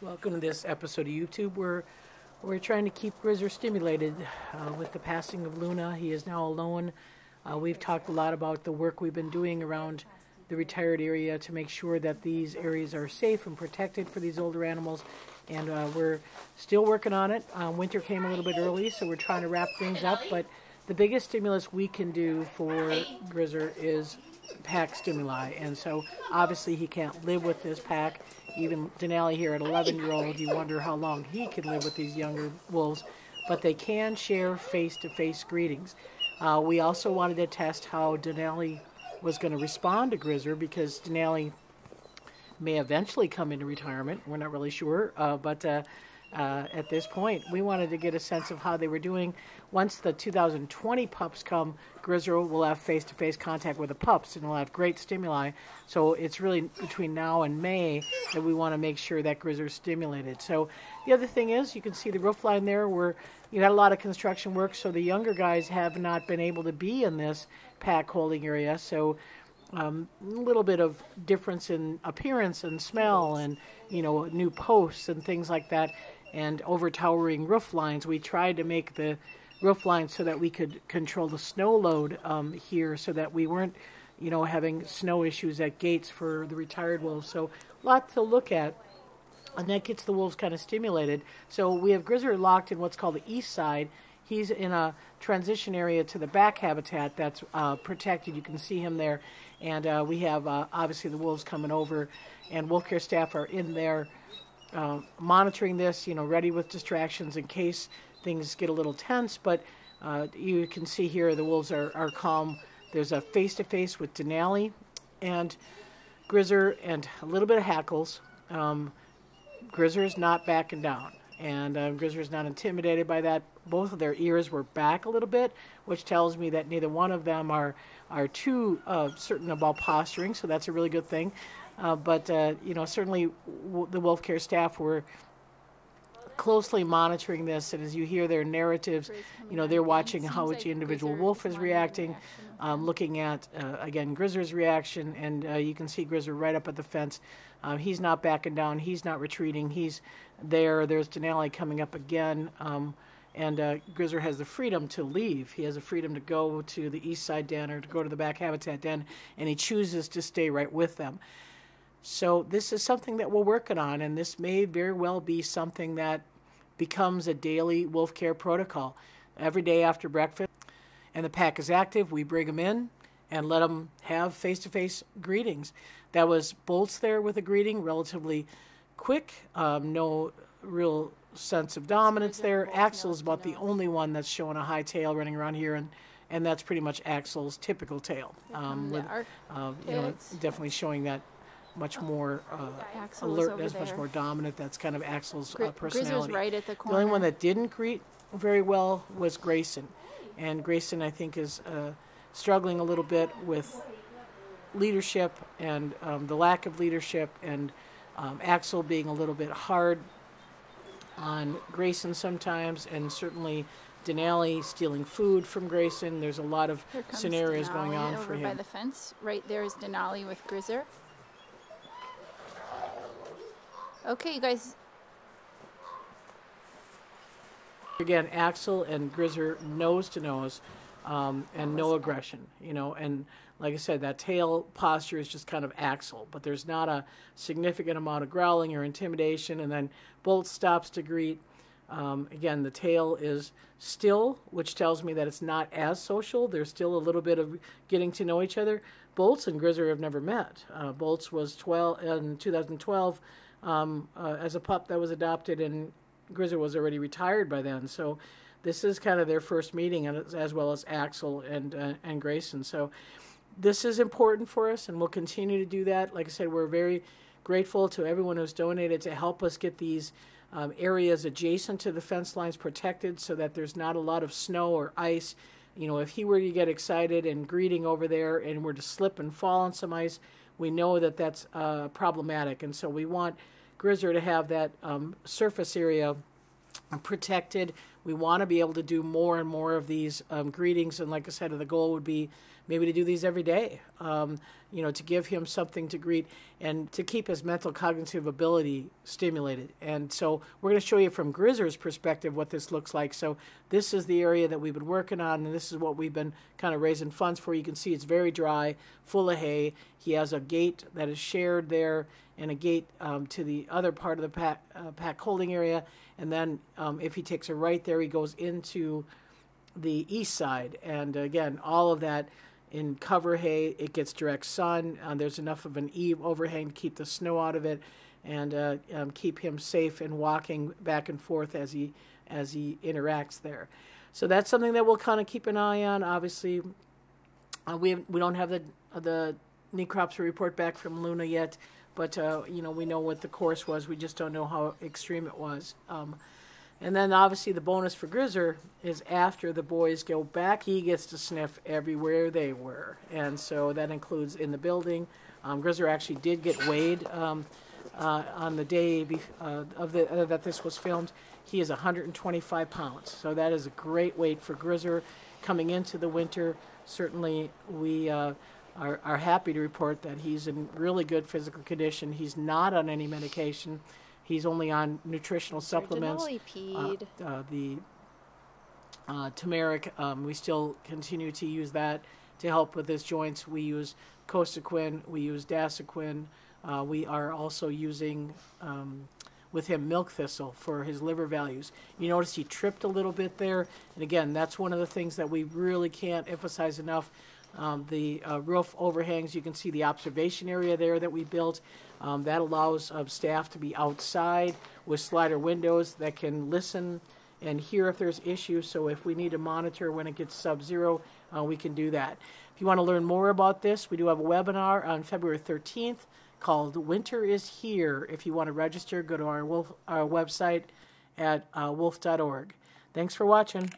Welcome to this episode of YouTube where we're trying to keep Grizzer stimulated with the passing of Luna. He is now alone. We've talked a lot about the work we've been doing around the retired area to make sure that these areas are safe and protected for these older animals. And we're still working on it. Winter came a little bit early, so we're trying to wrap things up. But the biggest stimulus we can do for Grizzer is pack stimuli. And so obviously he can't live with this pack. Even Denali here at 11-year-old, you wonder how long he can live with these younger wolves. But they can share face-to-face greetings. We also wanted to test how Denali was going to respond to Grizzer, because Denali may eventually come into retirement. We're not really sure, but at this point, we wanted to get a sense of how they were doing. Once the 2020 pups come, Grizzer will have face-to-face contact with the pups, and we'll have great stimuli. So it's really between now and May that we want to make sure that Grizzer's stimulated. So the other thing is, you can see the roof line there where you had a lot of construction work, so the younger guys have not been able to be in this pack holding area. So a little bit of difference in appearance and smell, and new posts and things like that, and over towering roof lines. We tried to make the roof lines so that we could control the snow load here, so that we weren't having snow issues at gates for the retired wolves. So a lot to look at, and that gets the wolves kind of stimulated. So we have Grizzer locked in what's called the east side. He's in a transition area to the back habitat that's protected. You can see him there. And we have, obviously, the wolves coming over, and wolf care staff are in there monitoring this, ready with distractions in case things get a little tense. But you can see here the wolves are calm. There's a face-to-face with Denali and Grizzer and a little bit of hackles. Grizzer is not backing down, and Grizzer is not intimidated by that. Both of their ears were back a little bit, which tells me that neither one of them are too certain about posturing, so that's a really good thing. But certainly the wolf care staff were closely monitoring this, and as you hear their narratives, they're watching how each individual wolf is reacting, looking at, again, Grizzer's reaction, and you can see Grizzer right up at the fence. He's not backing down. He's not retreating. He's there. There's Denali coming up again. And Grizzer has the freedom to leave. He has the freedom to go to the east side den or to go to the back habitat den, and he chooses to stay right with them. So this is something that we're working on, and this may very well be something that becomes a daily wolf care protocol. Every day after breakfast, and the pack is active, we bring them in and let them have face-to-face greetings. That was Bolt's there with a greeting, relatively quick, no real sense of dominance there. Axl's about the only one that's showing a high tail running around here, and that's pretty much Axl's typical tail. Definitely showing that much more alertness, much more dominant. That's kind of Axl's personality. Grizzer's right at the corner. The only one that didn't greet very well was Grayson, and Grayson, I think, is struggling a little bit with leadership and the lack of leadership, and Axl being a little bit hard on Grayson sometimes, and certainly Denali stealing food from Grayson. There's a lot of scenarios going on for him. Over by the fence, right there is Denali with Grizzer. Okay, you guys. Again, Axl and Grizzer nose to nose, and no aggression, and like I said, that tail posture is just kind of Axl, but there's not a significant amount of growling or intimidation. And then Bolt stops to greet. Again, the tail is still, which tells me that it's not as social. There's still a little bit of getting to know each other. Bolts and Grizzer have never met. Bolts was 12 in 2012 as a pup that was adopted, and Grizzer was already retired by then. So this is kind of their first meeting, and as well as Axl and Grayson. So this is important for us, and we'll continue to do that. Like I said, we're very grateful to everyone who's donated to help us get these areas adjacent to the fence lines protected, so that there's not a lot of snow or ice. If he were to get excited and greeting over there and were to slip and fall on some ice, we know that that's problematic. And so we want Grizzer to have that surface area protected. We want to be able to do more and more of these greetings, and like I said, the goal would be maybe to do these every day, you know, to give him something to greet and to keep his mental cognitive ability stimulated. And so we're going to show you from Grizzer's perspective what this looks like. So this is the area that we've been working on, and this is what we've been kind of raising funds for. You can see it's very dry, full of hay. He has a gate that is shared there and a gate to the other part of the pack holding area. And then if he takes a right there, he goes into the east side. And again, all of that in cover hay. It gets direct sun. There's enough of an eave overhang to keep the snow out of it and keep him safe and walking back and forth as he interacts there. So that's something that we'll kind of keep an eye on. Obviously, we don't have the necropsy report back from Luna yet, but you know, we know what the course was. We just don't know how extreme it was. And then obviously the bonus for Grizzer is after the boys go back, he gets to sniff everywhere they were. And so that includes in the building. Grizzer actually did get weighed on the day that this was filmed. He is 125 pounds. So that is a great weight for Grizzer coming into the winter. Certainly we are happy to report that he's in really good physical condition. He's not on any medication. He's only on nutritional supplements. Denali peed. The turmeric, we still continue to use that to help with his joints. We use Cosequin, we use Dasequin. We are also using with him milk thistle for his liver values. You notice he tripped a little bit there. And again, that's one of the things that we really can't emphasize enough. The roof overhangs, you can see the observation area there that we built. That allows staff to be outside with slider windows that can listen and hear if there's issues. So if we need to monitor when it gets sub-zero, we can do that. If you want to learn more about this, we do have a webinar on February 13th called Winter is Here. If you want to register, go to our website at wolf.org. Thanks for watching.